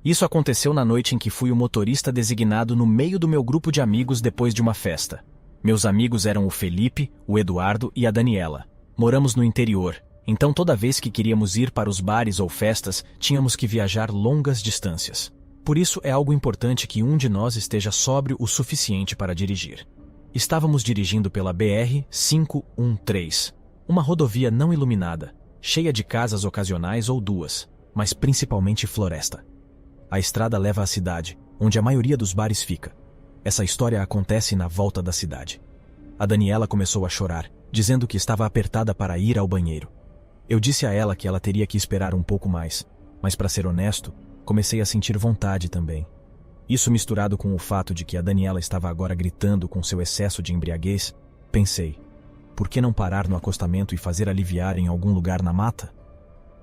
Isso aconteceu na noite em que fui o motorista designado no meio do meu grupo de amigos depois de uma festa. Meus amigos eram o Felipe, o Eduardo e a Daniela. Moramos no interior, então toda vez que queríamos ir para os bares ou festas, tínhamos que viajar longas distâncias. Por isso é algo importante que um de nós esteja sóbrio o suficiente para dirigir. Estávamos dirigindo pela BR-513, uma rodovia não iluminada, cheia de casas ocasionais ou duas, mas principalmente floresta. A estrada leva à cidade, onde a maioria dos bares fica. Essa história acontece na volta da cidade. A Daniela começou a chorar, dizendo que estava apertada para ir ao banheiro. Eu disse a ela que ela teria que esperar um pouco mais, mas para ser honesto, comecei a sentir vontade também. Isso misturado com o fato de que a Daniela estava agora gritando com seu excesso de embriaguez, pensei, por que não parar no acostamento e fazer aliviar em algum lugar na mata?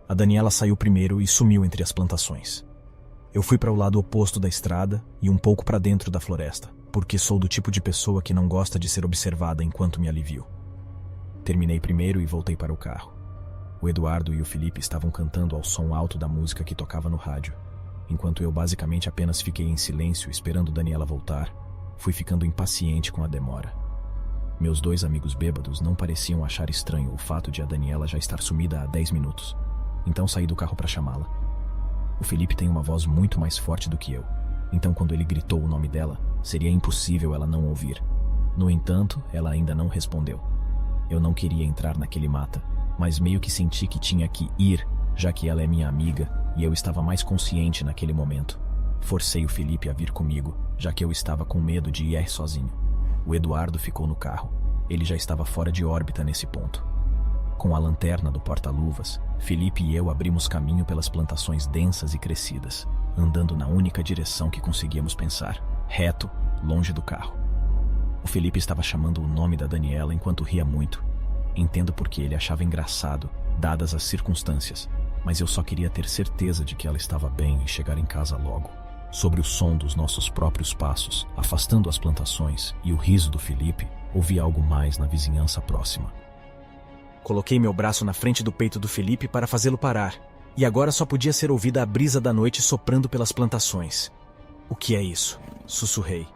A Daniela saiu primeiro e sumiu entre as plantações. Eu fui para o lado oposto da estrada e um pouco para dentro da floresta, porque sou do tipo de pessoa que não gosta de ser observada enquanto me alivio. Terminei primeiro e voltei para o carro. O Eduardo e o Felipe estavam cantando ao som alto da música que tocava no rádio, enquanto eu basicamente apenas fiquei em silêncio esperando Daniela voltar. Fui ficando impaciente com a demora. Meus dois amigos bêbados não pareciam achar estranho o fato de a Daniela já estar sumida há 10 minutos, então saí do carro para chamá-la. O Felipe tem uma voz muito mais forte do que eu, então quando ele gritou o nome dela, seria impossível ela não ouvir. No entanto, ela ainda não respondeu. Eu não queria entrar naquele mata, mas meio que senti que tinha que ir, já que ela é minha amiga e eu estava mais consciente naquele momento. Forcei o Felipe a vir comigo, já que eu estava com medo de ir sozinho. O Eduardo ficou no carro. Ele já estava fora de órbita nesse ponto. Com a lanterna do porta-luvas, Felipe e eu abrimos caminho pelas plantações densas e crescidas, andando na única direção que conseguíamos pensar, reto, longe do carro. O Felipe estava chamando o nome da Daniela enquanto ria muito. Entendo porque ele achava engraçado, dadas as circunstâncias, mas eu só queria ter certeza de que ela estava bem e chegar em casa logo. Sobre o som dos nossos próprios passos, afastando as plantações, e o riso do Felipe, ouvi algo mais na vizinhança próxima. Coloquei meu braço na frente do peito do Felipe para fazê-lo parar, e agora só podia ser ouvida a brisa da noite soprando pelas plantações. O que é isso? Sussurrei.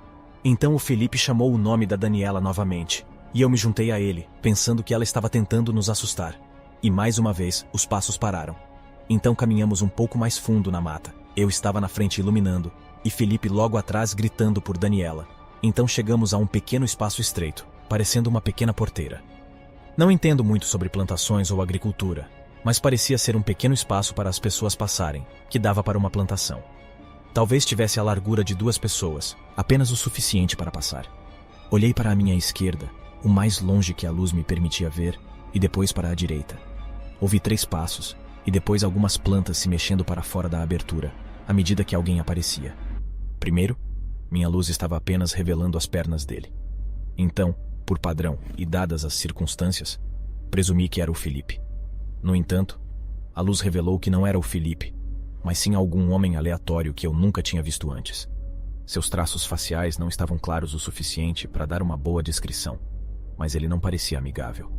Então o Felipe chamou o nome da Daniela novamente, e eu me juntei a ele, pensando que ela estava tentando nos assustar. E mais uma vez, os passos pararam. Então caminhamos um pouco mais fundo na mata. Eu estava na frente iluminando, e Felipe logo atrás gritando por Daniela. Então chegamos a um pequeno espaço estreito, parecendo uma pequena porteira. Não entendo muito sobre plantações ou agricultura, mas parecia ser um pequeno espaço para as pessoas passarem, que dava para uma plantação. Talvez tivesse a largura de 2 pessoas, apenas o suficiente para passar. Olhei para a minha esquerda, o mais longe que a luz me permitia ver, e depois para a direita. Ouvi 3 passos, e depois algumas plantas se mexendo para fora da abertura, à medida que alguém aparecia. Primeiro, minha luz estava apenas revelando as pernas dele. Então, por padrão e dadas as circunstâncias, presumi que era o Felipe. No entanto, a luz revelou que não era o Felipe, mas sim algum homem aleatório que eu nunca tinha visto antes. Seus traços faciais não estavam claros o suficiente para dar uma boa descrição, mas ele não parecia amigável.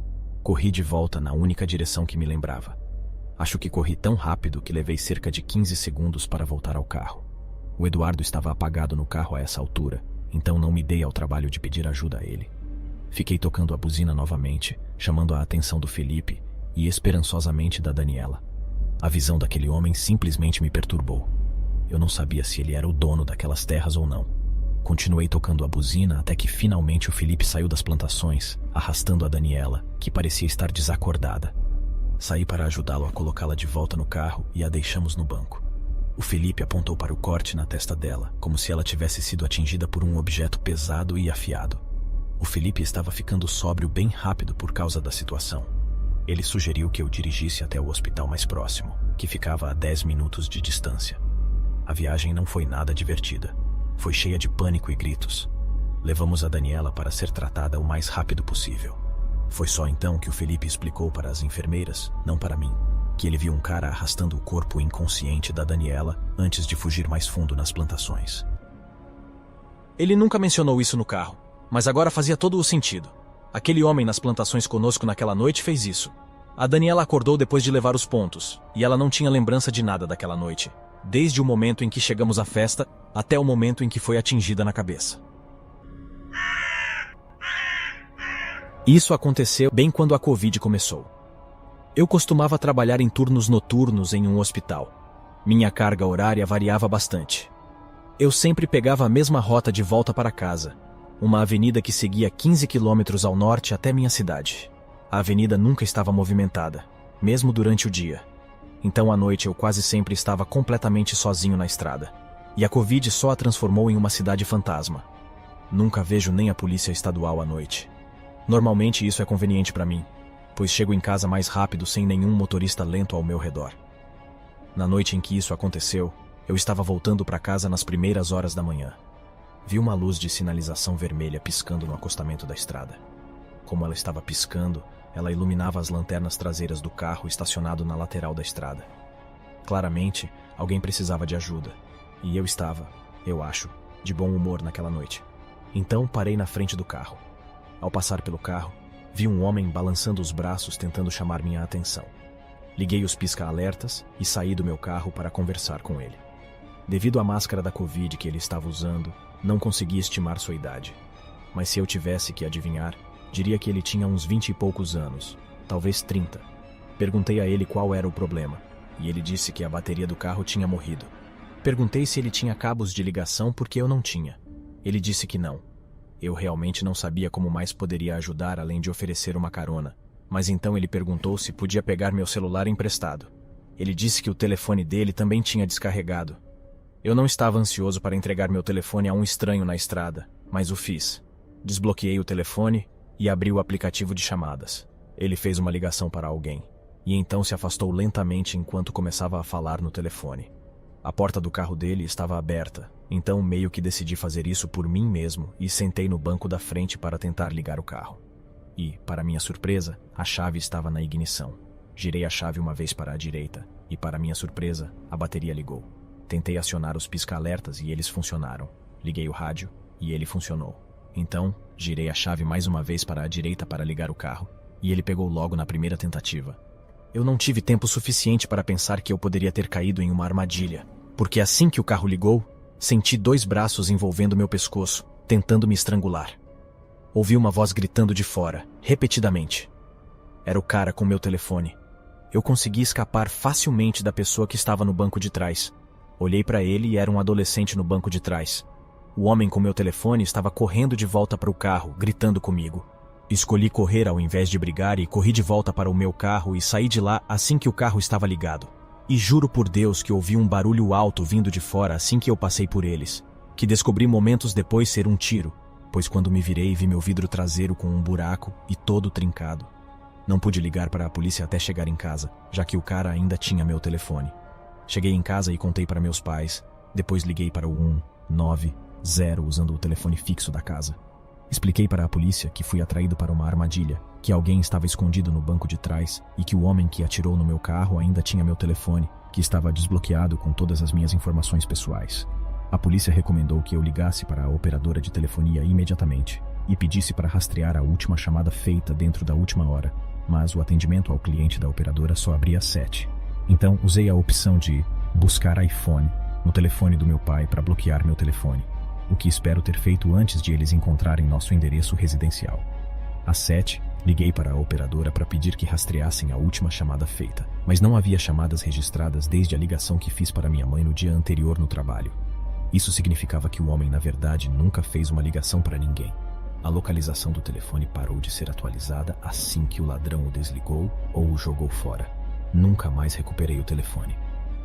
Corri de volta na única direção que me lembrava. Acho que corri tão rápido que levei cerca de 15 segundos para voltar ao carro. O Eduardo estava apagado no carro a essa altura, então não me dei ao trabalho de pedir ajuda a ele. Fiquei tocando a buzina novamente, chamando a atenção do Felipe e esperançosamente da Daniela. A visão daquele homem simplesmente me perturbou. Eu não sabia se ele era o dono daquelas terras ou não. Continuei tocando a buzina até que finalmente o Felipe saiu das plantações, arrastando a Daniela, que parecia estar desacordada. Saí para ajudá-lo a colocá-la de volta no carro e a deixamos no banco. O Felipe apontou para o corte na testa dela, como se ela tivesse sido atingida por um objeto pesado e afiado. O Felipe estava ficando sóbrio bem rápido por causa da situação. Ele sugeriu que eu dirigisse até o hospital mais próximo, que ficava a 10 minutos de distância. A viagem não foi nada divertida. Foi cheia de pânico e gritos. Levamos a Daniela para ser tratada o mais rápido possível. Foi só então que o Felipe explicou para as enfermeiras, não para mim, que ele viu um cara arrastando o corpo inconsciente da Daniela antes de fugir mais fundo nas plantações. Ele nunca mencionou isso no carro, mas agora fazia todo o sentido. Aquele homem nas plantações conosco naquela noite fez isso. A Daniela acordou depois de levar os pontos, e ela não tinha lembrança de nada daquela noite. desde o momento em que chegamos à festa até o momento em que foi atingida na cabeça. Isso aconteceu bem quando a Covid começou. Eu costumava trabalhar em turnos noturnos em um hospital. Minha carga horária variava bastante. Eu sempre pegava a mesma rota de volta para casa, uma avenida que seguia 15 quilômetros ao norte até minha cidade. A avenida nunca estava movimentada, mesmo durante o dia. Então à noite eu quase sempre estava completamente sozinho na estrada. E a Covid só a transformou em uma cidade fantasma. Nunca vejo nem a polícia estadual à noite. Normalmente isso é conveniente para mim, pois chego em casa mais rápido sem nenhum motorista lento ao meu redor. Na noite em que isso aconteceu, eu estava voltando para casa nas primeiras horas da manhã. Vi uma luz de sinalização vermelha piscando no acostamento da estrada. Como ela estava piscando, ela iluminava as lanternas traseiras do carro estacionado na lateral da estrada. Claramente, alguém precisava de ajuda, e eu estava, eu acho, de bom humor naquela noite. Então parei na frente do carro. Ao passar pelo carro, vi um homem balançando os braços tentando chamar minha atenção. Liguei os pisca-alertas e saí do meu carro para conversar com ele. Devido à máscara da Covid que ele estava usando, não consegui estimar sua idade. Mas se eu tivesse que adivinhar, diria que ele tinha uns 20 e poucos anos, talvez 30. Perguntei a ele qual era o problema, e ele disse que a bateria do carro tinha morrido. Perguntei se ele tinha cabos de ligação porque eu não tinha. Ele disse que não. Eu realmente não sabia como mais poderia ajudar além de oferecer uma carona, mas então ele perguntou se podia pegar meu celular emprestado. Ele disse que o telefone dele também tinha descarregado. Eu não estava ansioso para entregar meu telefone a um estranho na estrada, mas o fiz. Desbloqueei o telefone e abri o aplicativo de chamadas. Ele fez uma ligação para alguém, e então se afastou lentamente enquanto começava a falar no telefone. A porta do carro dele estava aberta, então meio que decidi fazer isso por mim mesmo e sentei no banco da frente para tentar ligar o carro. E, para minha surpresa, a chave estava na ignição. Girei a chave uma vez para a direita e, para minha surpresa, a bateria ligou. Tentei acionar os pisca-alertas e eles funcionaram. Liguei o rádio e ele funcionou. Então, girei a chave mais uma vez para a direita para ligar o carro e ele pegou logo na primeira tentativa. Eu não tive tempo suficiente para pensar que eu poderia ter caído em uma armadilha, porque assim que o carro ligou, senti 2 braços envolvendo meu pescoço, tentando me estrangular. Ouvi uma voz gritando de fora, repetidamente. Era o cara com meu telefone. Eu consegui escapar facilmente da pessoa que estava no banco de trás. Olhei para ele e era um adolescente no banco de trás. O homem com meu telefone estava correndo de volta para o carro, gritando comigo. Escolhi correr ao invés de brigar e corri de volta para o meu carro e saí de lá assim que o carro estava ligado. E juro por Deus que ouvi um barulho alto vindo de fora assim que eu passei por eles, que descobri momentos depois ser um tiro, pois quando me virei vi meu vidro traseiro com um buraco e todo trincado. Não pude ligar para a polícia até chegar em casa, já que o cara ainda tinha meu telefone. Cheguei em casa e contei para meus pais, depois liguei para o 190 usando o telefone fixo da casa. Expliquei para a polícia que fui atraído para uma armadilha, que alguém estava escondido no banco de trás e que o homem que atirou no meu carro ainda tinha meu telefone, que estava desbloqueado com todas as minhas informações pessoais. A polícia recomendou que eu ligasse para a operadora de telefonia imediatamente e pedisse para rastrear a última chamada feita dentro da última hora, mas o atendimento ao cliente da operadora só abria às 7. Então usei a opção de buscar iPhone no telefone do meu pai para bloquear meu telefone, o que espero ter feito antes de eles encontrarem nosso endereço residencial. Às 7, liguei para a operadora para pedir que rastreassem a última chamada feita, mas não havia chamadas registradas desde a ligação que fiz para minha mãe no dia anterior no trabalho. Isso significava que o homem, na verdade, nunca fez uma ligação para ninguém. A localização do telefone parou de ser atualizada assim que o ladrão o desligou ou o jogou fora. Nunca mais recuperei o telefone.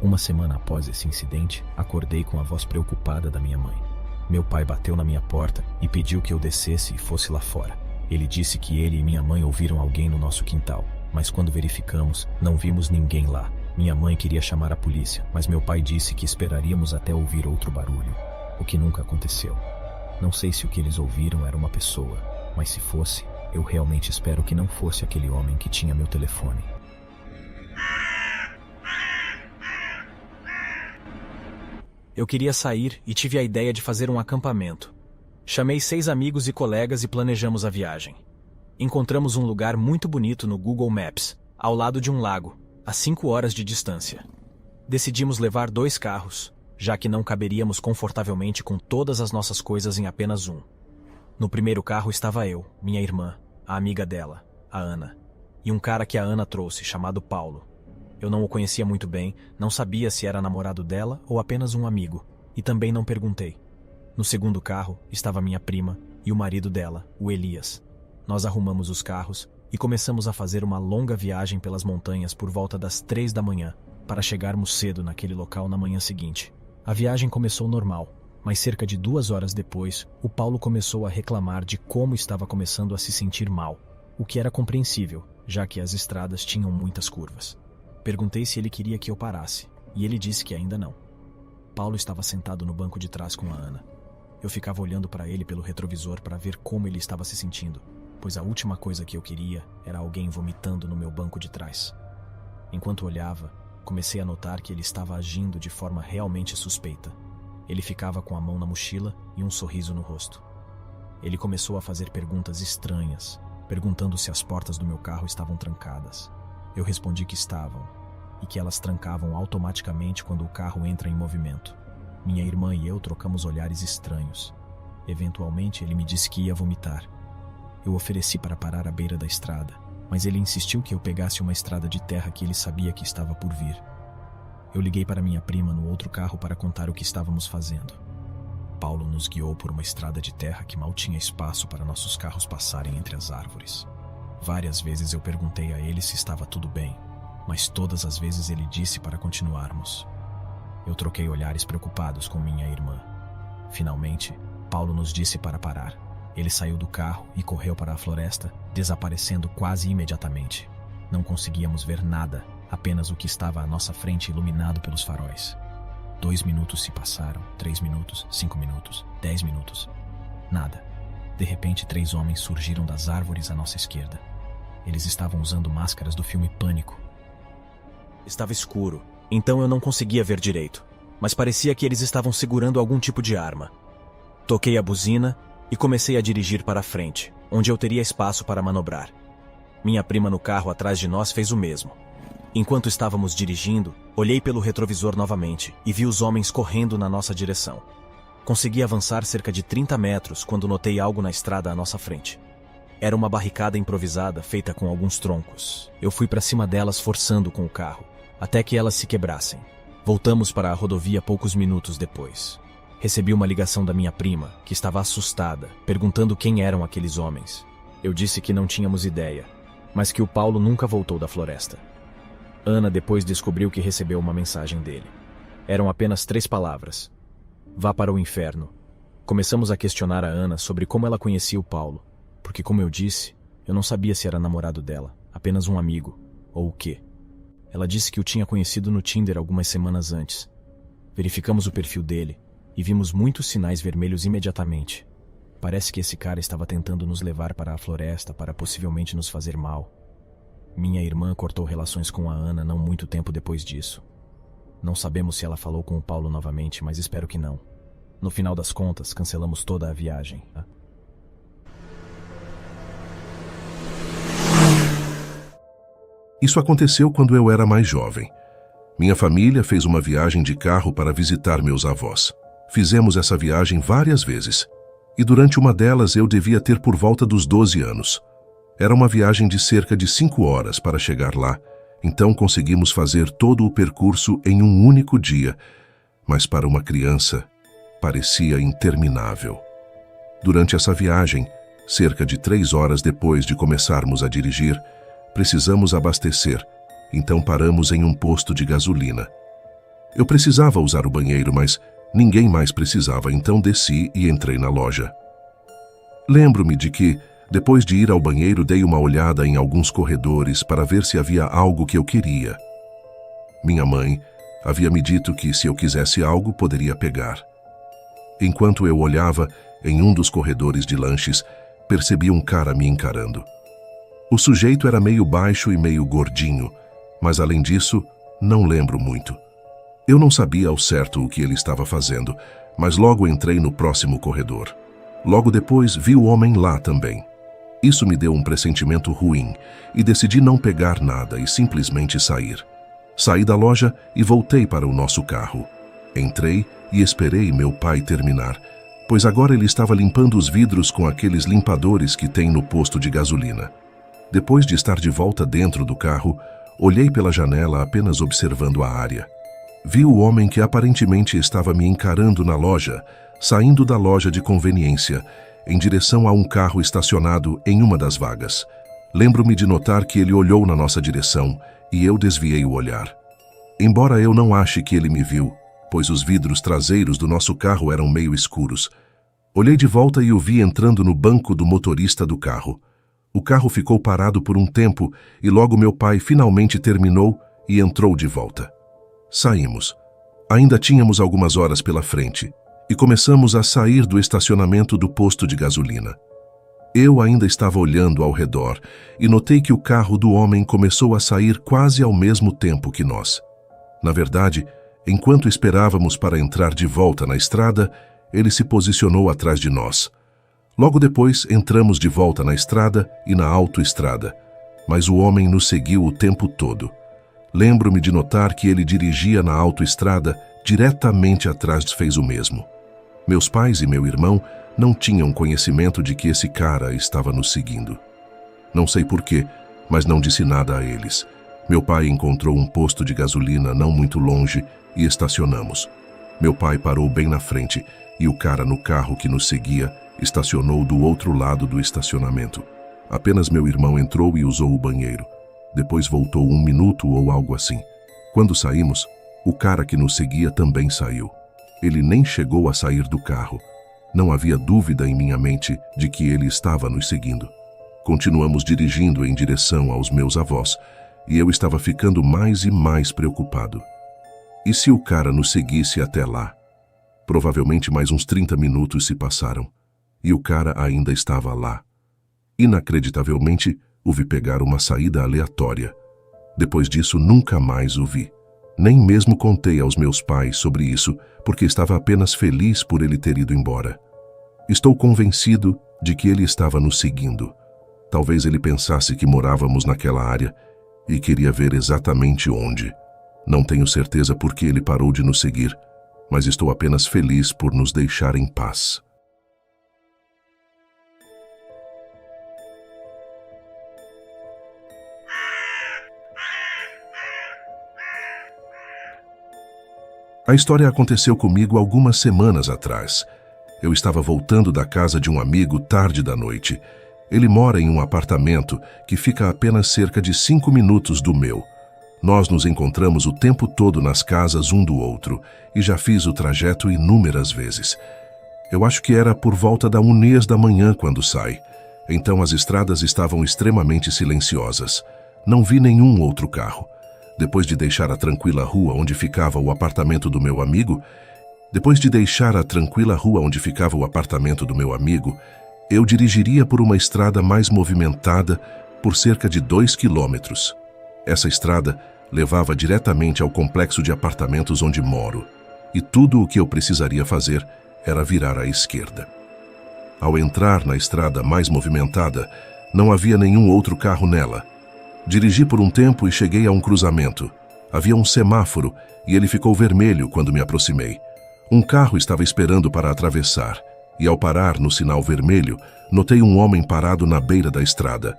Uma semana após esse incidente, acordei com a voz preocupada da minha mãe. Meu pai bateu na minha porta e pediu que eu descesse e fosse lá fora. Ele disse que ele e minha mãe ouviram alguém no nosso quintal, mas quando verificamos, não vimos ninguém lá. Minha mãe queria chamar a polícia, mas meu pai disse que esperaríamos até ouvir outro barulho, o que nunca aconteceu. Não sei se o que eles ouviram era uma pessoa, mas se fosse, eu realmente espero que não fosse aquele homem que tinha meu telefone. Eu queria sair e tive a ideia de fazer um acampamento. Chamei 6 amigos e colegas e planejamos a viagem. Encontramos um lugar muito bonito no Google Maps, ao lado de um lago, a 5 horas de distância. Decidimos levar 2 carros, já que não caberíamos confortavelmente com todas as nossas coisas em apenas um. No primeiro carro estava eu, minha irmã, a amiga dela, a Ana, e um cara que a Ana trouxe, chamado Paulo. Eu não o conhecia muito bem, não sabia se era namorado dela ou apenas um amigo, e também não perguntei. No segundo carro estava minha prima e o marido dela, o Elias. Nós arrumamos os carros e começamos a fazer uma longa viagem pelas montanhas por volta das 3 da manhã, para chegarmos cedo naquele local na manhã seguinte. A viagem começou normal, mas cerca de 2 horas depois, o Paulo começou a reclamar de como estava começando a se sentir mal, o que era compreensível, já que as estradas tinham muitas curvas. Perguntei se ele queria que eu parasse, e ele disse que ainda não. Paulo estava sentado no banco de trás com a Ana. Eu ficava olhando para ele pelo retrovisor para ver como ele estava se sentindo, pois a última coisa que eu queria era alguém vomitando no meu banco de trás. Enquanto olhava, comecei a notar que ele estava agindo de forma realmente suspeita. Ele ficava com a mão na mochila e um sorriso no rosto. Ele começou a fazer perguntas estranhas, perguntando se as portas do meu carro estavam trancadas. Eu respondi que estavam, e que elas trancavam automaticamente quando o carro entra em movimento. Minha irmã e eu trocamos olhares estranhos. Eventualmente, ele me disse que ia vomitar. Eu ofereci para parar à beira da estrada, mas ele insistiu que eu pegasse uma estrada de terra que ele sabia que estava por vir. Eu liguei para minha prima no outro carro para contar o que estávamos fazendo. Paulo nos guiou por uma estrada de terra que mal tinha espaço para nossos carros passarem entre as árvores. Várias vezes eu perguntei a ele se estava tudo bem, mas todas as vezes ele disse para continuarmos. Eu troquei olhares preocupados com minha irmã. Finalmente, Paulo nos disse para parar. Ele saiu do carro e correu para a floresta, desaparecendo quase imediatamente. Não conseguíamos ver nada, apenas o que estava à nossa frente iluminado pelos faróis. 2 minutos se passaram, 3 minutos, 5 minutos, 10 minutos. Nada. De repente, 3 homens surgiram das árvores à nossa esquerda. Eles estavam usando máscaras do filme Pânico. Estava escuro, então eu não conseguia ver direito, mas parecia que eles estavam segurando algum tipo de arma. Toquei a buzina e comecei a dirigir para a frente, onde eu teria espaço para manobrar. Minha prima no carro atrás de nós fez o mesmo. Enquanto estávamos dirigindo, olhei pelo retrovisor novamente e vi os homens correndo na nossa direção. Consegui avançar cerca de 30 metros quando notei algo na estrada à nossa frente. Era uma barricada improvisada feita com alguns troncos. Eu fui para cima delas forçando com o carro, até que elas se quebrassem. Voltamos para a rodovia poucos minutos depois. Recebi uma ligação da minha prima, que estava assustada, perguntando quem eram aqueles homens. Eu disse que não tínhamos ideia, mas que o Paulo nunca voltou da floresta. Ana depois descobriu que recebeu uma mensagem dele. Eram apenas 3 palavras. Vá para o inferno. Começamos a questionar a Ana sobre como ela conhecia o Paulo, porque, como eu disse, eu não sabia se era namorado dela, apenas um amigo, ou o quê. Ela disse que o tinha conhecido no Tinder algumas semanas antes. Verificamos o perfil dele e vimos muitos sinais vermelhos imediatamente. Parece que esse cara estava tentando nos levar para a floresta para possivelmente nos fazer mal. Minha irmã cortou relações com a Ana não muito tempo depois disso. Não sabemos se ela falou com o Paulo novamente, mas espero que não. No final das contas, cancelamos toda a viagem. Isso aconteceu quando eu era mais jovem. Minha família fez uma viagem de carro para visitar meus avós. Fizemos essa viagem várias vezes. E durante uma delas eu devia ter por volta dos 12 anos. Era uma viagem de cerca de 5 horas para chegar lá, então conseguimos fazer todo o percurso em um único dia, mas para uma criança parecia interminável. Durante essa viagem, cerca de 3 horas depois de começarmos a dirigir, precisamos abastecer, então paramos em um posto de gasolina. Eu precisava usar o banheiro, mas ninguém mais precisava, então desci e entrei na loja. Lembro-me de que, depois de ir ao banheiro, dei uma olhada em alguns corredores para ver se havia algo que eu queria. Minha mãe havia me dito que, se eu quisesse algo, poderia pegar. Enquanto eu olhava, em um dos corredores de lanches, percebi um cara me encarando. O sujeito era meio baixo e meio gordinho, mas além disso, não lembro muito. Eu não sabia ao certo o que ele estava fazendo, mas logo entrei no próximo corredor. Logo depois, vi o homem lá também. Isso me deu um pressentimento ruim e decidi não pegar nada e simplesmente sair. Saí da loja e voltei para o nosso carro. Entrei e esperei meu pai terminar, pois agora ele estava limpando os vidros com aqueles limpadores que tem no posto de gasolina. Depois de estar de volta dentro do carro, olhei pela janela apenas observando a área. Vi o homem que aparentemente estava me encarando na loja, saindo da loja de conveniência, em direção a um carro estacionado em uma das vagas. Lembro-me de notar que ele olhou na nossa direção e eu desviei o olhar. Embora eu não ache que ele me viu, pois os vidros traseiros do nosso carro eram meio escuros, olhei de volta e o vi entrando no banco do motorista do carro. O carro ficou parado por um tempo e logo meu pai finalmente terminou e entrou de volta. Saímos. Ainda tínhamos algumas horas pela frente e começamos a sair do estacionamento do posto de gasolina. Eu ainda estava olhando ao redor e notei que o carro do homem começou a sair quase ao mesmo tempo que nós. Na verdade, enquanto esperávamos para entrar de volta na estrada, ele se posicionou atrás de nós. Logo depois, entramos de volta na estrada e na autoestrada, mas o homem nos seguiu o tempo todo. Lembro-me de notar que ele dirigia na autoestrada diretamente atrás, fez o mesmo. Meus pais e meu irmão não tinham conhecimento de que esse cara estava nos seguindo. Não sei porquê, mas não disse nada a eles. Meu pai encontrou um posto de gasolina não muito longe e estacionamos. Meu pai parou bem na frente e o cara no carro que nos seguia estacionou do outro lado do estacionamento. Apenas meu irmão entrou e usou o banheiro. Depois voltou 1 minuto ou algo assim. Quando saímos, o cara que nos seguia também saiu. Ele nem chegou a sair do carro. Não havia dúvida em minha mente de que ele estava nos seguindo. Continuamos dirigindo em direção aos meus avós, e eu estava ficando mais e mais preocupado. E se o cara nos seguisse até lá? Provavelmente mais uns 30 minutos se passaram, e o cara ainda estava lá. Inacreditavelmente, o vi pegar uma saída aleatória. Depois disso, nunca mais o vi. Nem mesmo contei aos meus pais sobre isso, porque estava apenas feliz por ele ter ido embora. Estou convencido de que ele estava nos seguindo. Talvez ele pensasse que morávamos naquela área e queria ver exatamente onde. Não tenho certeza por que ele parou de nos seguir, mas estou apenas feliz por nos deixar em paz. A história aconteceu comigo algumas semanas atrás. Eu estava voltando da casa de um amigo tarde da noite. Ele mora em um apartamento que fica a apenas cerca de 5 minutos do meu. Nós nos encontramos o tempo todo nas casas um do outro e já fiz o trajeto inúmeras vezes. Eu acho que era por volta da 1h da manhã quando sai. Então as estradas estavam extremamente silenciosas. Não vi nenhum outro carro. Depois de deixar a tranquila rua onde ficava o apartamento do meu amigo, eu dirigiria por uma estrada mais movimentada por cerca de 2 quilômetros. Essa estrada levava diretamente ao complexo de apartamentos onde moro, e tudo o que eu precisaria fazer era virar à esquerda. Ao entrar na estrada mais movimentada, não havia nenhum outro carro nela. Dirigi por um tempo e cheguei a um cruzamento. Havia um semáforo e ele ficou vermelho quando me aproximei. Um carro estava esperando para atravessar, e ao parar no sinal vermelho, notei um homem parado na beira da estrada.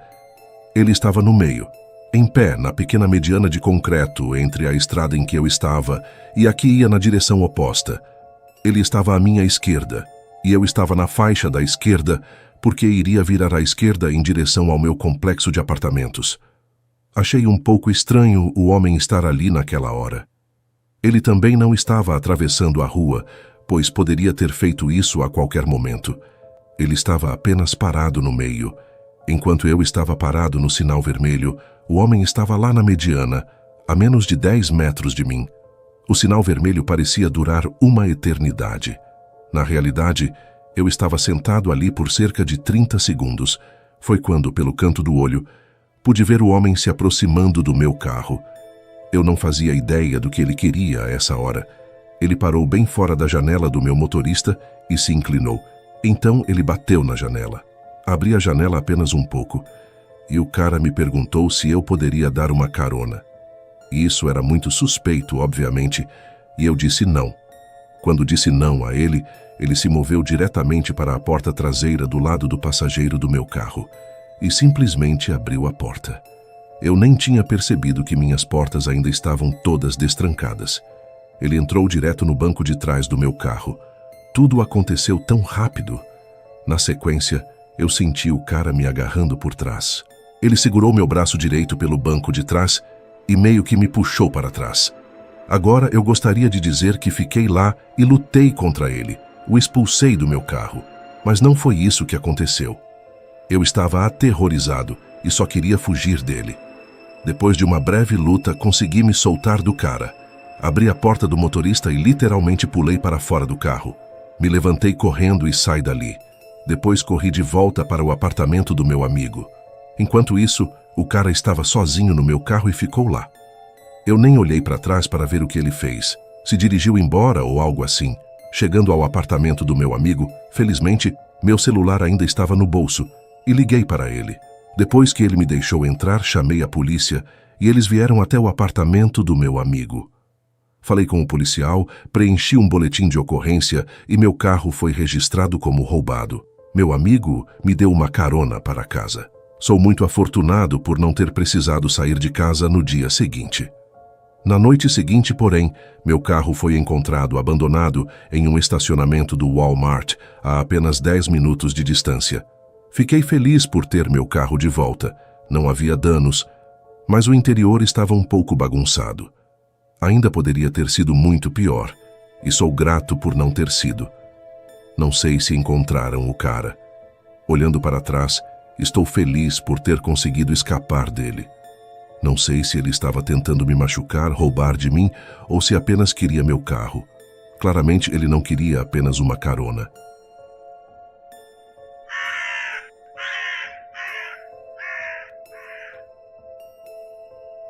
Ele estava no meio, em pé na pequena mediana de concreto entre a estrada em que eu estava e a que ia na direção oposta. Ele estava à minha esquerda, e eu estava na faixa da esquerda porque iria virar à esquerda em direção ao meu complexo de apartamentos. Achei um pouco estranho o homem estar ali naquela hora. Ele também não estava atravessando a rua, pois poderia ter feito isso a qualquer momento. Ele estava apenas parado no meio. Enquanto eu estava parado no sinal vermelho, o homem estava lá na mediana, a menos de 10 metros de mim. O sinal vermelho parecia durar uma eternidade. Na realidade, eu estava sentado ali por cerca de 30 segundos. Foi quando, pelo canto do olho, pude ver o homem se aproximando do meu carro. Eu não fazia ideia do que ele queria a essa hora. Ele parou bem fora da janela do meu motorista e se inclinou. Então ele bateu na janela. Abri a janela apenas um pouco, e o cara me perguntou se eu poderia dar uma carona. E isso era muito suspeito, obviamente, e eu disse não. Quando disse não a ele, ele se moveu diretamente para a porta traseira do lado do passageiro do meu carro e simplesmente abriu a porta. Eu nem tinha percebido que minhas portas ainda estavam todas destrancadas. Ele entrou direto no banco de trás do meu carro. Tudo aconteceu tão rápido. Na sequência, eu senti o cara me agarrando por trás. Ele segurou meu braço direito pelo banco de trás e meio que me puxou para trás. Agora eu gostaria de dizer que fiquei lá e lutei contra ele. O expulsei do meu carro. Mas não foi isso que aconteceu. Eu estava aterrorizado e só queria fugir dele. Depois de uma breve luta, consegui me soltar do cara. Abri a porta do motorista e literalmente pulei para fora do carro. Me levantei correndo e saí dali. Depois corri de volta para o apartamento do meu amigo. Enquanto isso, o cara estava sozinho no meu carro e ficou lá. Eu nem olhei para trás para ver o que ele fez. Se dirigiu embora ou algo assim. Chegando ao apartamento do meu amigo, felizmente, meu celular ainda estava no bolso e liguei para ele. Depois que ele me deixou entrar, chamei a polícia e eles vieram até o apartamento do meu amigo. Falei com o policial, preenchi um boletim de ocorrência e meu carro foi registrado como roubado. Meu amigo me deu uma carona para casa. Sou muito afortunado por não ter precisado sair de casa no dia seguinte. Na noite seguinte, porém, meu carro foi encontrado abandonado em um estacionamento do Walmart a apenas 10 minutos de distância. Fiquei feliz por ter meu carro de volta. Não havia danos, mas o interior estava um pouco bagunçado. Ainda poderia ter sido muito pior, e sou grato por não ter sido. Não sei se encontraram o cara. Olhando para trás, estou feliz por ter conseguido escapar dele. Não sei se ele estava tentando me machucar, roubar de mim, ou se apenas queria meu carro. Claramente ele não queria apenas uma carona.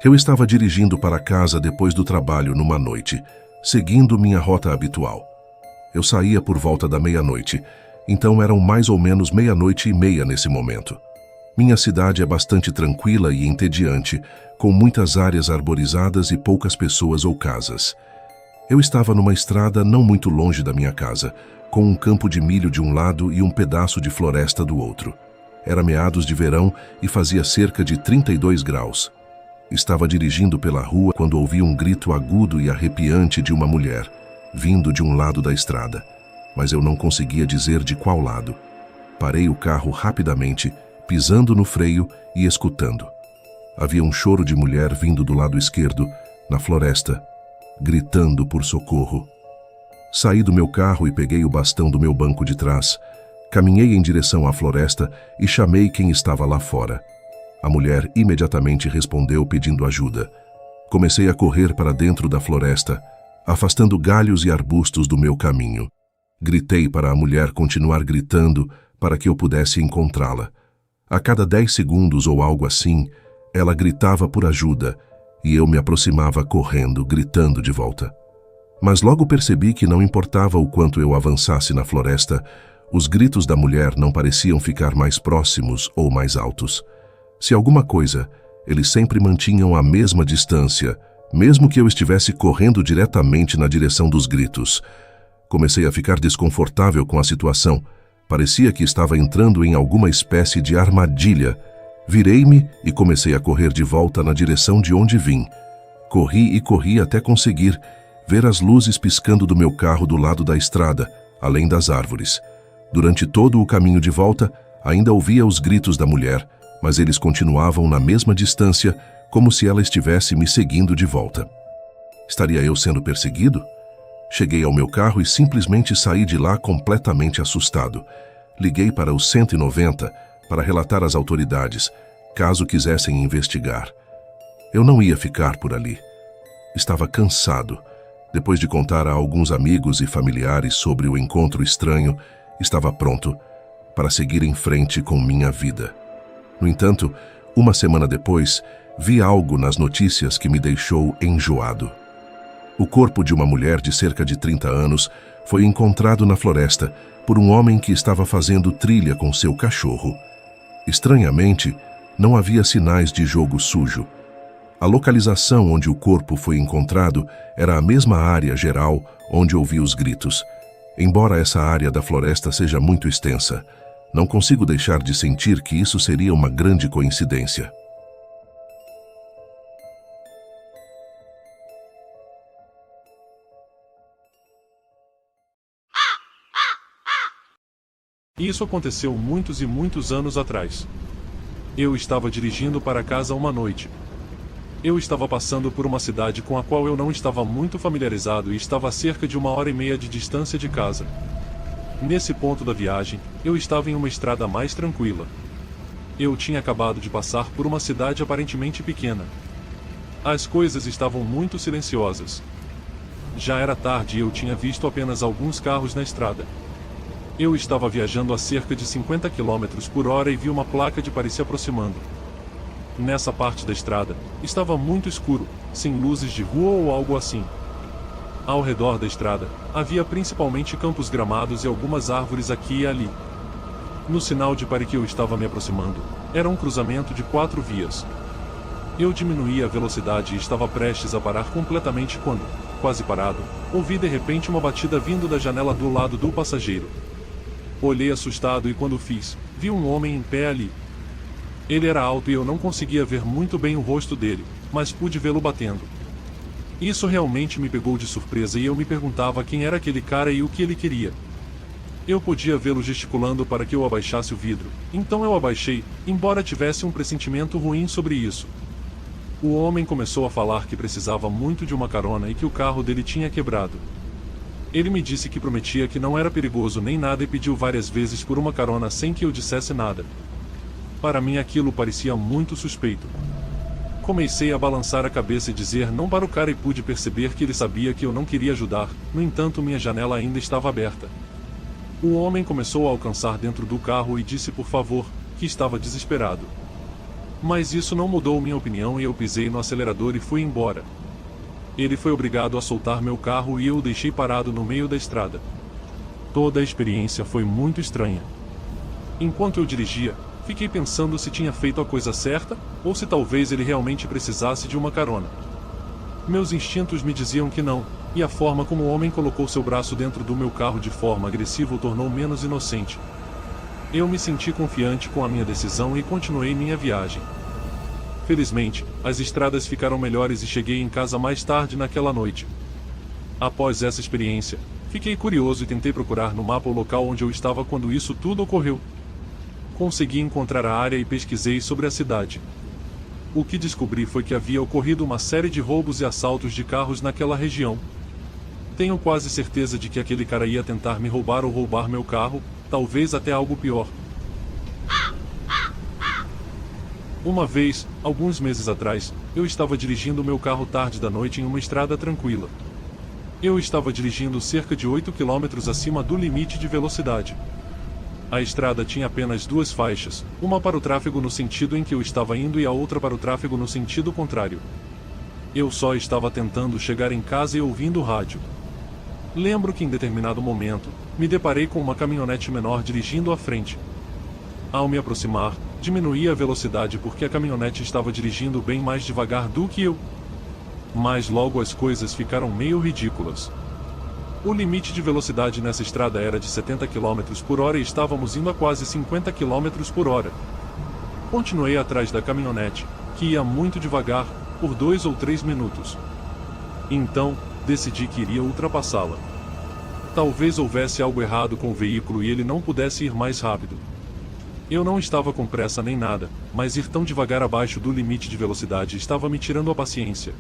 Eu estava dirigindo para casa depois do trabalho numa noite, seguindo minha rota habitual. Eu saía por volta da meia-noite, então eram mais ou menos 00:30 nesse momento. Minha cidade é bastante tranquila e entediante, com muitas áreas arborizadas e poucas pessoas ou casas. Eu estava numa estrada não muito longe da minha casa, com um campo de milho de um lado e um pedaço de floresta do outro. Era meados de verão e fazia cerca de 32 graus. Estava dirigindo pela rua quando ouvi um grito agudo e arrepiante de uma mulher, vindo de um lado da estrada, mas eu não conseguia dizer de qual lado. Parei o carro rapidamente, pisando no freio e escutando. Havia um choro de mulher vindo do lado esquerdo, na floresta, gritando por socorro. Saí do meu carro e peguei o bastão do meu banco de trás. Caminhei em direção à floresta e chamei quem estava lá fora. A mulher imediatamente respondeu pedindo ajuda. Comecei a correr para dentro da floresta, afastando galhos e arbustos do meu caminho. Gritei para a mulher continuar gritando para que eu pudesse encontrá-la. A cada 10 segundos ou algo assim, ela gritava por ajuda e eu me aproximava correndo, gritando de volta. Mas logo percebi que não importava o quanto eu avançasse na floresta, os gritos da mulher não pareciam ficar mais próximos ou mais altos. Se alguma coisa, eles sempre mantinham a mesma distância, mesmo que eu estivesse correndo diretamente na direção dos gritos. Comecei a ficar desconfortável com a situação. Parecia que estava entrando em alguma espécie de armadilha. Virei-me e comecei a correr de volta na direção de onde vim. Corri e corri até conseguir ver as luzes piscando do meu carro do lado da estrada, além das árvores. Durante todo o caminho de volta, ainda ouvia os gritos da mulher, mas eles continuavam na mesma distância, como se ela estivesse me seguindo de volta. Estaria eu sendo perseguido? Cheguei ao meu carro e simplesmente saí de lá completamente assustado. Liguei para o 190 para relatar às autoridades, caso quisessem investigar. Eu não ia ficar por ali. Estava cansado. Depois de contar a alguns amigos e familiares sobre o encontro estranho, estava pronto para seguir em frente com minha vida. No entanto, uma semana depois, vi algo nas notícias que me deixou enjoado. O corpo de uma mulher de cerca de 30 anos foi encontrado na floresta por um homem que estava fazendo trilha com seu cachorro. Estranhamente, não havia sinais de jogo sujo. A localização onde o corpo foi encontrado era a mesma área geral onde ouvi os gritos. Embora essa área da floresta seja muito extensa, não consigo deixar de sentir que isso seria uma grande coincidência. Isso aconteceu muitos e muitos anos atrás. Eu estava dirigindo para casa uma noite. Eu estava passando por uma cidade com a qual eu não estava muito familiarizado e estava a cerca de 1h30 de distância de casa. Nesse ponto da viagem, eu estava em uma estrada mais tranquila. Eu tinha acabado de passar por uma cidade aparentemente pequena. As coisas estavam muito silenciosas. Já era tarde e eu tinha visto apenas alguns carros na estrada. Eu estava viajando a cerca de 50 km por hora e vi uma placa de Paris se aproximando. Nessa parte da estrada, estava muito escuro, sem luzes de rua ou algo assim. Ao redor da estrada, havia principalmente campos gramados e algumas árvores aqui e ali. No sinal de pare que eu estava me aproximando, era um cruzamento de 4 vias. Eu diminuí a velocidade e estava prestes a parar completamente quando, quase parado, ouvi de repente uma batida vindo da janela do lado do passageiro. Olhei assustado e quando fiz, vi um homem em pé ali. Ele era alto e eu não conseguia ver muito bem o rosto dele, mas pude vê-lo batendo. Isso realmente me pegou de surpresa e eu me perguntava quem era aquele cara e o que ele queria. Eu podia vê-lo gesticulando para que eu abaixasse o vidro, então eu abaixei, embora tivesse um pressentimento ruim sobre isso. O homem começou a falar que precisava muito de uma carona e que o carro dele tinha quebrado. Ele me disse que prometia que não era perigoso nem nada e pediu várias vezes por uma carona sem que eu dissesse nada. Para mim aquilo parecia muito suspeito. Comecei a balançar a cabeça e dizer não para o cara e pude perceber que ele sabia que eu não queria ajudar, no entanto minha janela ainda estava aberta. O homem começou a alcançar dentro do carro e disse por favor, que estava desesperado. Mas isso não mudou minha opinião e eu pisei no acelerador e fui embora. Ele foi obrigado a soltar meu carro e eu o deixei parado no meio da estrada. Toda a experiência foi muito estranha. Enquanto eu dirigia, fiquei pensando se tinha feito a coisa certa, ou se talvez ele realmente precisasse de uma carona. Meus instintos me diziam que não, e a forma como o homem colocou seu braço dentro do meu carro de forma agressiva o tornou menos inocente. Eu me senti confiante com a minha decisão e continuei minha viagem. Felizmente, as estradas ficaram melhores e cheguei em casa mais tarde naquela noite. Após essa experiência, fiquei curioso e tentei procurar no mapa o local onde eu estava quando isso tudo ocorreu. Consegui encontrar a área e pesquisei sobre a cidade. O que descobri foi que havia ocorrido uma série de roubos e assaltos de carros naquela região. Tenho quase certeza de que aquele cara ia tentar me roubar ou roubar meu carro, talvez até algo pior. Uma vez, alguns meses atrás, eu estava dirigindo meu carro tarde da noite em uma estrada tranquila. Eu estava dirigindo cerca de 8 km acima do limite de velocidade. A estrada tinha apenas 2 faixas, uma para o tráfego no sentido em que eu estava indo e a outra para o tráfego no sentido contrário. Eu só estava tentando chegar em casa e ouvindo o rádio. Lembro que em determinado momento, me deparei com uma caminhonete menor dirigindo à frente. Ao me aproximar, diminuí a velocidade porque a caminhonete estava dirigindo bem mais devagar do que eu. Mas logo as coisas ficaram meio ridículas. O limite de velocidade nessa estrada era de 70 km por hora e estávamos indo a quase 50 km por hora. Continuei atrás da caminhonete, que ia muito devagar, por 2 ou 3 minutos. Então, decidi que iria ultrapassá-la. Talvez houvesse algo errado com o veículo e ele não pudesse ir mais rápido. Eu não estava com pressa nem nada, mas ir tão devagar abaixo do limite de velocidade estava me tirando a paciência.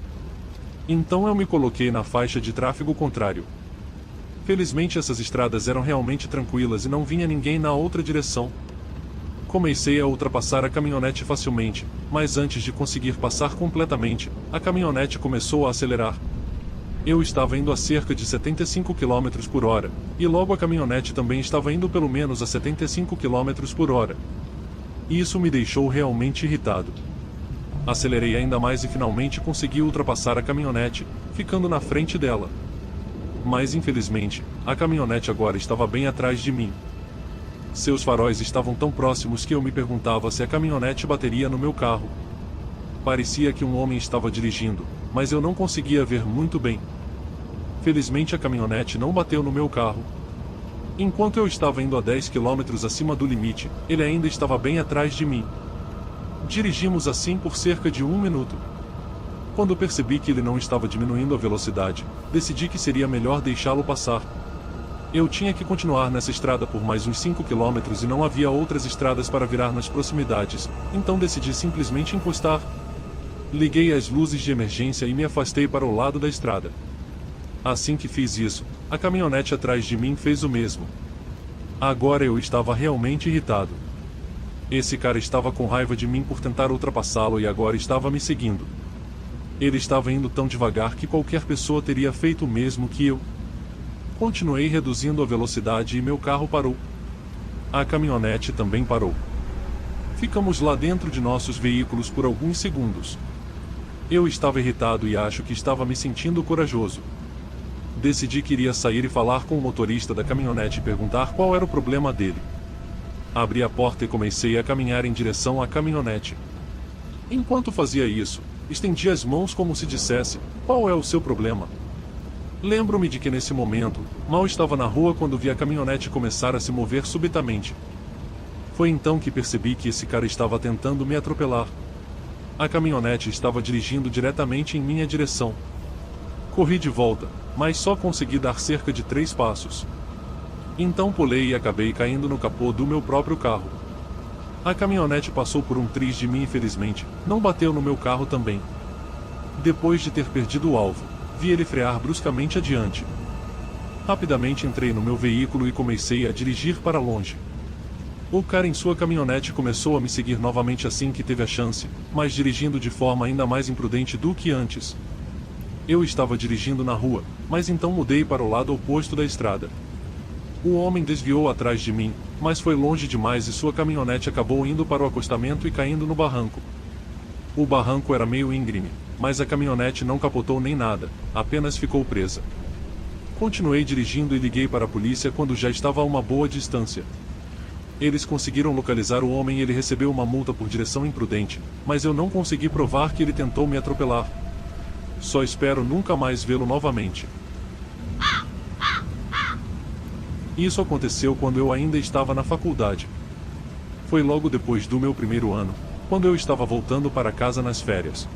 Então eu me coloquei na faixa de tráfego contrário. Felizmente essas estradas eram realmente tranquilas e não vinha ninguém na outra direção. Comecei a ultrapassar a caminhonete facilmente, mas antes de conseguir passar completamente, a caminhonete começou a acelerar. Eu estava indo a cerca de 75 km por hora, e logo a caminhonete também estava indo pelo menos a 75 km por hora. Isso me deixou realmente irritado. Acelerei ainda mais e finalmente consegui ultrapassar a caminhonete, ficando na frente dela. Mas infelizmente, a caminhonete agora estava bem atrás de mim. Seus faróis estavam tão próximos que eu me perguntava se a caminhonete bateria no meu carro. Parecia que um homem estava dirigindo, mas eu não conseguia ver muito bem. Felizmente a caminhonete não bateu no meu carro. Enquanto eu estava indo a 10 km acima do limite, ele ainda estava bem atrás de mim. Dirigimos assim por cerca de 1 minuto. Quando percebi que ele não estava diminuindo a velocidade, decidi que seria melhor deixá-lo passar. Eu tinha que continuar nessa estrada por mais uns 5 km e não havia outras estradas para virar nas proximidades, então decidi simplesmente encostar. Liguei as luzes de emergência e me afastei para o lado da estrada. Assim que fiz isso, a caminhonete atrás de mim fez o mesmo. Agora eu estava realmente irritado. Esse cara estava com raiva de mim por tentar ultrapassá-lo e agora estava me seguindo. Ele estava indo tão devagar que qualquer pessoa teria feito o mesmo que eu. Continuei reduzindo a velocidade e meu carro parou. A caminhonete também parou. Ficamos lá dentro de nossos veículos por alguns segundos. Eu estava irritado e acho que estava me sentindo corajoso. Decidi que iria sair e falar com o motorista da caminhonete e perguntar qual era o problema dele. Abri a porta e comecei a caminhar em direção à caminhonete. Enquanto fazia isso, estendi as mãos como se dissesse: qual é o seu problema? Lembro-me de que nesse momento, mal estava na rua quando vi a caminhonete começar a se mover subitamente. Foi então que percebi que esse cara estava tentando me atropelar. A caminhonete estava dirigindo diretamente em minha direção. Corri de volta, mas só consegui dar cerca de 3 passos. Então pulei e acabei caindo no capô do meu próprio carro. A caminhonete passou por um triz de mim e felizmente, não bateu no meu carro também. Depois de ter perdido o alvo, vi ele frear bruscamente adiante. Rapidamente entrei no meu veículo e comecei a dirigir para longe. O cara em sua caminhonete começou a me seguir novamente assim que teve a chance, mas dirigindo de forma ainda mais imprudente do que antes. Eu estava dirigindo na rua, mas então mudei para o lado oposto da estrada. O homem desviou atrás de mim, mas foi longe demais e sua caminhonete acabou indo para o acostamento e caindo no barranco. O barranco era meio íngreme, mas a caminhonete não capotou nem nada, apenas ficou presa. Continuei dirigindo e liguei para a polícia quando já estava a uma boa distância. Eles conseguiram localizar o homem e ele recebeu uma multa por direção imprudente, mas eu não consegui provar que ele tentou me atropelar. Só espero nunca mais vê-lo novamente. Isso aconteceu quando eu ainda estava na faculdade. Foi logo depois do meu primeiro ano, quando eu estava voltando para casa nas férias.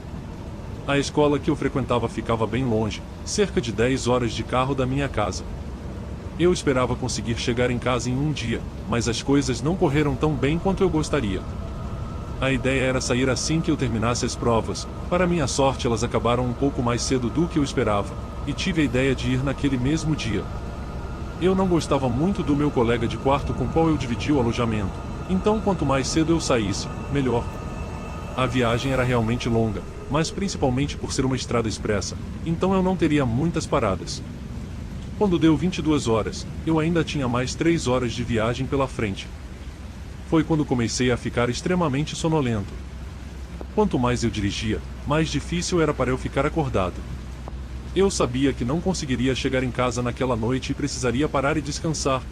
A escola que eu frequentava ficava bem longe, cerca de 10 horas de carro da minha casa. Eu esperava conseguir chegar em casa em um dia, mas as coisas não correram tão bem quanto eu gostaria. A ideia era sair assim que eu terminasse as provas. Para minha sorte, elas acabaram um pouco mais cedo do que eu esperava, e tive a ideia de ir naquele mesmo dia. Eu não gostava muito do meu colega de quarto com qual eu dividi o alojamento, então quanto mais cedo eu saísse, melhor. A viagem era realmente longa, mas principalmente por ser uma estrada expressa, então eu não teria muitas paradas. Quando deu 22 horas, eu ainda tinha mais 3 horas de viagem pela frente. Foi quando comecei a ficar extremamente sonolento. Quanto mais eu dirigia, mais difícil era para eu ficar acordado. Eu sabia que não conseguiria chegar em casa naquela noite e precisaria parar e descansar.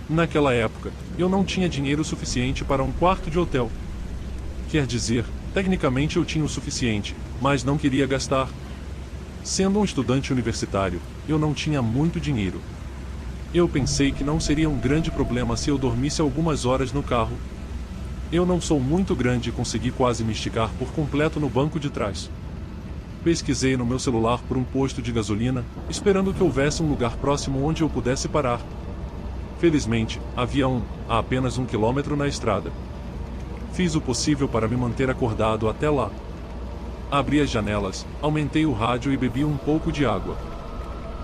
Naquela época, eu não tinha dinheiro suficiente para um quarto de hotel. Quer dizer, tecnicamente eu tinha o suficiente, mas não queria gastar. Sendo um estudante universitário, eu não tinha muito dinheiro. Eu pensei que não seria um grande problema se eu dormisse algumas horas no carro. Eu não sou muito grande e consegui quase me esticar por completo no banco de trás. Pesquisei no meu celular por um posto de gasolina, esperando que houvesse um lugar próximo onde eu pudesse parar. Felizmente, havia a apenas 1 quilômetro na estrada. Fiz o possível para me manter acordado até lá. Abri as janelas, aumentei o rádio e bebi um pouco de água.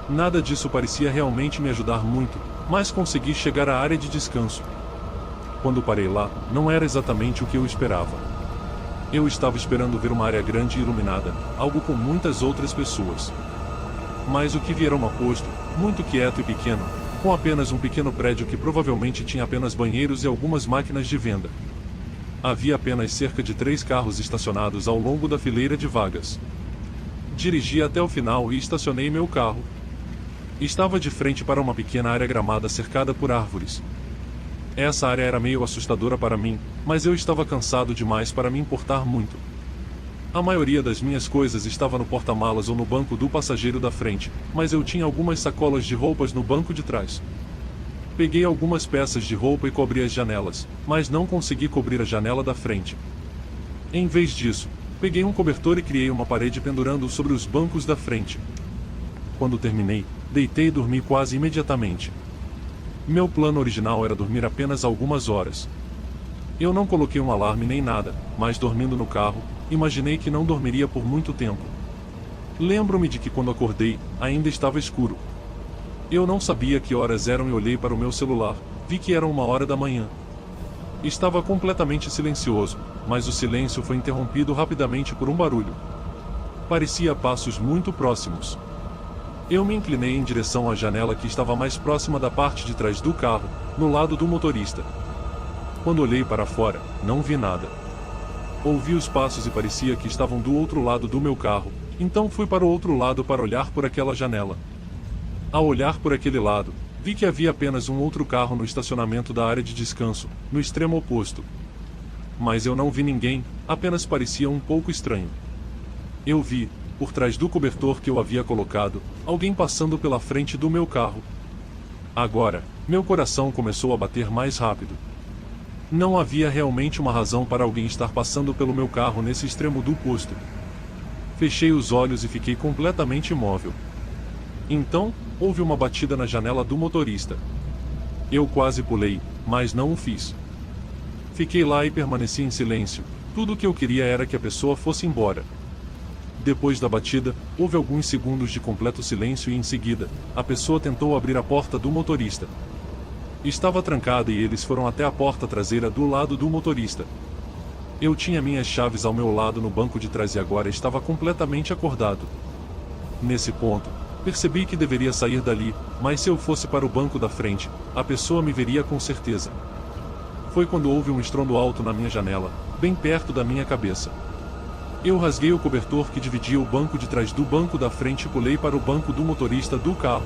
Nada disso parecia realmente me ajudar muito, mas consegui chegar à área de descanso. Quando parei lá, não era exatamente o que eu esperava. Eu estava esperando ver uma área grande e iluminada, algo com muitas outras pessoas. Mas o que vi era um posto, muito quieto e pequeno, com apenas um pequeno prédio que provavelmente tinha apenas banheiros e algumas máquinas de venda. Havia apenas cerca de 3 carros estacionados ao longo da fileira de vagas. Dirigi até o final e estacionei meu carro. Estava de frente para uma pequena área gramada cercada por árvores. Essa área era meio assustadora para mim, mas eu estava cansado demais para me importar muito. A maioria das minhas coisas estava no porta-malas ou no banco do passageiro da frente, mas eu tinha algumas sacolas de roupas no banco de trás. Peguei algumas peças de roupa e cobri as janelas, mas não consegui cobrir a janela da frente. Em vez disso, peguei um cobertor e criei uma parede pendurando-o sobre os bancos da frente. Quando terminei, deitei e dormi quase imediatamente. Meu plano original era dormir apenas algumas horas. Eu não coloquei um alarme nem nada, mas dormindo no carro, imaginei que não dormiria por muito tempo. Lembro-me de que quando acordei, ainda estava escuro. Eu não sabia que horas eram e olhei para o meu celular, vi que era 1h da manhã. Estava completamente silencioso, mas o silêncio foi interrompido rapidamente por um barulho. Parecia passos muito próximos. Eu me inclinei em direção à janela que estava mais próxima da parte de trás do carro, no lado do motorista. Quando olhei para fora, não vi nada. Ouvi os passos e parecia que estavam do outro lado do meu carro, então fui para o outro lado para olhar por aquela janela. Ao olhar por aquele lado, vi que havia apenas um outro carro no estacionamento da área de descanso, no extremo oposto. Mas eu não vi ninguém, apenas parecia um pouco estranho. Eu vi, por trás do cobertor que eu havia colocado, alguém passando pela frente do meu carro. Agora, meu coração começou a bater mais rápido. Não havia realmente uma razão para alguém estar passando pelo meu carro nesse extremo do posto. Fechei os olhos e fiquei completamente imóvel. Então, houve uma batida na janela do motorista. Eu quase pulei, mas não o fiz. Fiquei lá e permaneci em silêncio. Tudo o que eu queria era que a pessoa fosse embora. Depois da batida, houve alguns segundos de completo silêncio e em seguida, a pessoa tentou abrir a porta do motorista. Estava trancada e eles foram até a porta traseira do lado do motorista. Eu tinha minhas chaves ao meu lado no banco de trás e agora estava completamente acordado. Nesse ponto, percebi que deveria sair dali, mas se eu fosse para o banco da frente, a pessoa me veria com certeza. Foi quando houve um estrondo alto na minha janela, bem perto da minha cabeça. Eu rasguei o cobertor que dividia o banco de trás do banco da frente e pulei para o banco do motorista do carro.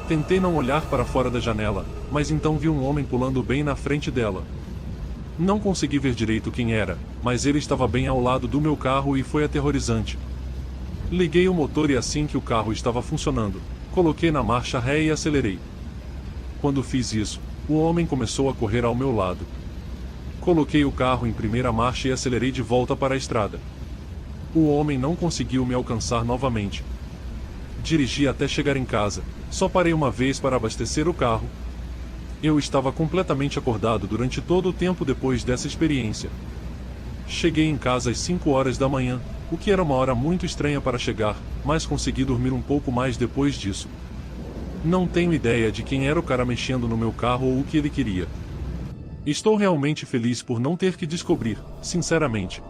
Tentei não olhar para fora da janela, mas então vi um homem pulando bem na frente dela. Não consegui ver direito quem era, mas ele estava bem ao lado do meu carro e foi aterrorizante. Liguei o motor e assim que o carro estava funcionando, coloquei na marcha ré e acelerei. Quando fiz isso, o homem começou a correr ao meu lado. Coloquei o carro em primeira marcha e acelerei de volta para a estrada. O homem não conseguiu me alcançar novamente. Dirigi até chegar em casa, só parei uma vez para abastecer o carro. Eu estava completamente acordado durante todo o tempo depois dessa experiência. Cheguei em casa às 5h da manhã, o que era uma hora muito estranha para chegar, mas consegui dormir um pouco mais depois disso. Não tenho ideia de quem era o cara mexendo no meu carro ou o que ele queria. Estou realmente feliz por não ter que descobrir, sinceramente.